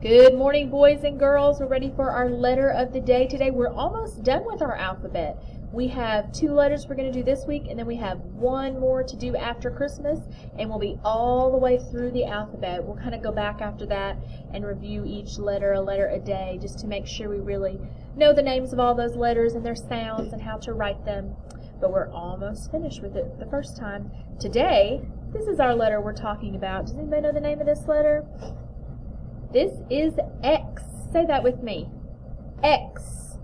Good morning, boys and girls. We're ready for our letter of the day today. We're almost done with our alphabet. We have 2 letters we're going to do this week, and then we have 1 more to do after Christmas, and we'll be all the way through the alphabet. We'll kind of go back after that and review each letter a day, just to make sure we really know the names of all those letters and their sounds and how to write them. But we're almost finished with it the first time. Today, this is our letter we're talking about. Does anybody know the name of this letter? This is X. Say that with me. X.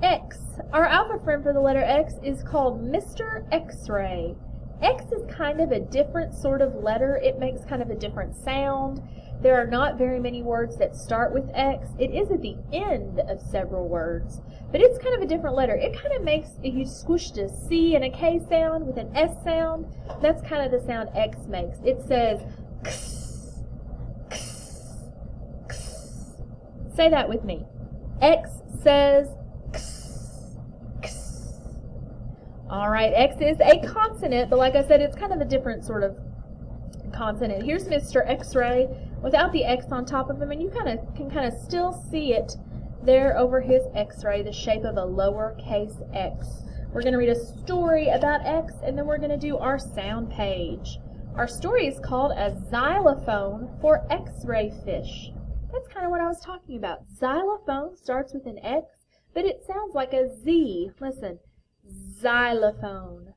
X. Our alpha friend for the letter X is called Mr. X-Ray. X is kind of a different sort of letter. It makes kind of a different sound. There are not very many words that start with X. It is at the end of several words, but it's kind of a different letter. It kind of makes, if you squished a C and a K sound with an S sound, that's kind of the sound X makes. It says X. Say that with me. X says X, X. All right, X is a consonant, but like I said, it's kind of a different sort of consonant. Here's Mr. X-Ray without the X on top of him, and you can kind of still see it there over his X-ray, the shape of a lowercase x. We're going to read a story about X, and then we're going to do our sound page. Our story is called A Xylophone for X-Ray Fish. That's kind of what I was talking about. Xylophone starts with an X, but it sounds like a Z. Listen, xylophone.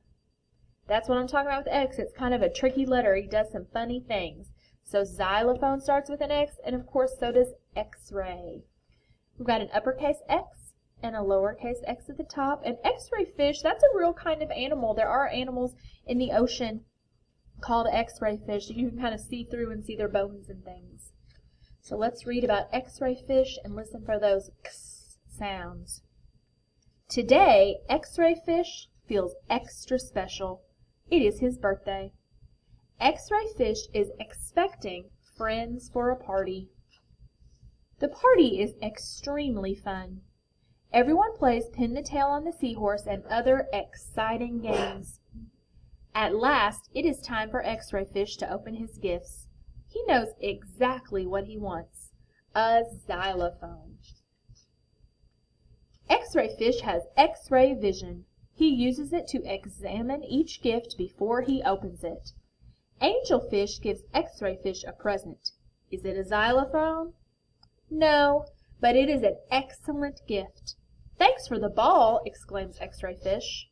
That's what I'm talking about with X. It's kind of a tricky letter. He does some funny things. So xylophone starts with an X, and of course so does X-ray. We've got an uppercase X and a lowercase x at the top. An X-ray fish, that's a real kind of animal. There are animals in the ocean called X-ray fish that you can kind of see through and see their bones and things. So let's read about X-ray fish and listen for those X sounds. Today, X-ray fish feels extra special. It is his birthday. X-ray fish is expecting friends for a party. The party is extremely fun. Everyone plays pin the tail on the seahorse and other exciting games. At last, it is time for X-ray fish to open his gifts. He knows exactly what he wants. A xylophone. X-ray fish has X-ray vision. He uses it to examine each gift before he opens it. Angel fish gives X-ray fish a present. Is it a xylophone? No, but it is an excellent gift. Thanks for the ball, exclaims X-ray fish.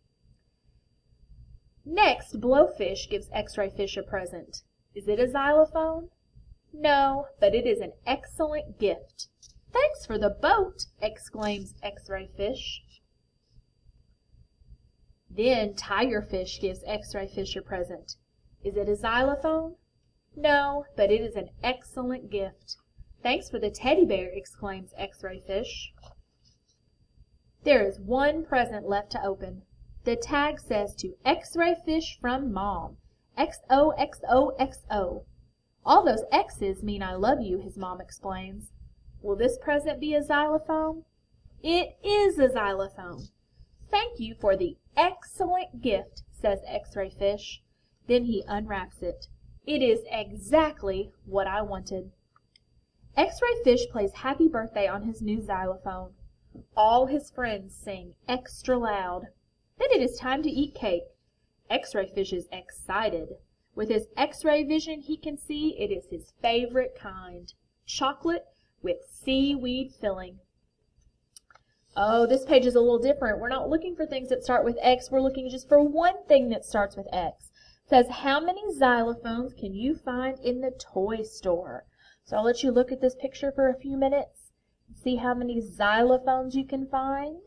Next, blowfish gives X-ray fish a present. Is it a xylophone? No, but it is an excellent gift. Thanks for the boat, exclaims X-ray fish. Then tigerfish gives X-ray fish a present. Is it a xylophone? No, but it is an excellent gift. Thanks for the teddy bear, exclaims X-ray fish. There is one present left to open. The tag says to X-ray fish from Mom. XOXOXO. All those X's mean I love you, his mom explains. Will this present be a xylophone? It is a xylophone. Thank you for the excellent gift, says X-ray fish. Then he unwraps it. It is exactly what I wanted. X-ray fish plays happy birthday on his new xylophone. All his friends sing extra loud. Then it is time to eat cake. X-ray fish is excited. With his X-ray vision, he can see it is his favorite kind. Chocolate with seaweed filling. Oh, this page is a little different. We're not looking for things that start with X. We're looking just for one thing that starts with X. It says, how many xylophones can you find in the toy store? So I'll let you look at this picture for a few minutes and see how many xylophones you can find.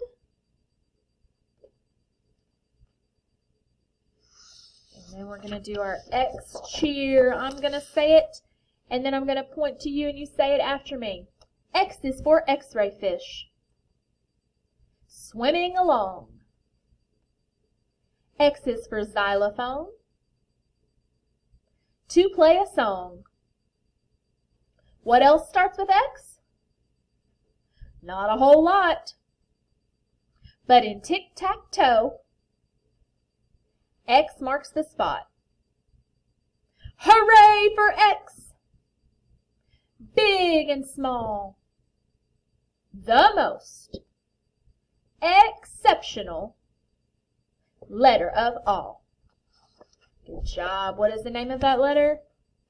And then we're going to do our X cheer. I'm going to say it, and then I'm going to point to you, and you say it after me. X is for X-ray fish. Swimming along. X is for xylophone. To play a song. What else starts with X? Not a whole lot. But in tic-tac-toe, X marks the spot. Hooray for X! big and small, the most exceptional letter of all. Good job. What is the name of that letter?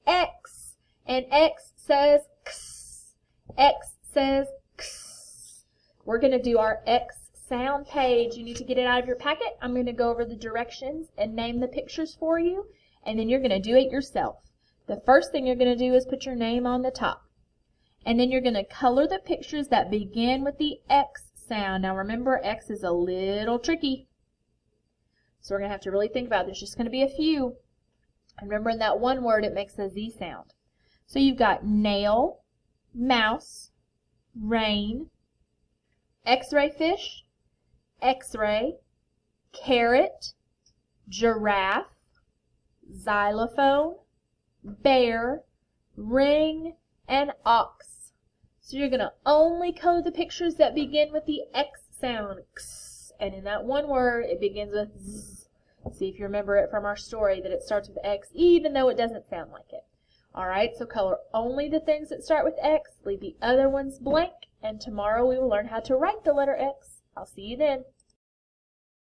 X. And X says X. X says X. We're going to do our X sound page. You need to get it out of your packet. I'm going to go over the directions and name the pictures for you, and then you're going to do it yourself. The first thing you're going to do is put your name on the top. And then you're going to color the pictures that begin with the X sound. Now remember, X is a little tricky. So we're going to have to really think about it. There's just going to be a few. And remember, in that one word, it makes a Z sound. So you've got nail, mouse, rain, X-ray fish, X-ray, carrot, giraffe, xylophone, bear, ring, and ox. So you're going to only color the pictures that begin with the X sound. X. And in that one word, it begins with Z. See if you remember it from our story that it starts with X, even though it doesn't sound like it. Alright, so color only the things that start with X, leave the other ones blank, and tomorrow we will learn how to write the letter X. I'll see you then.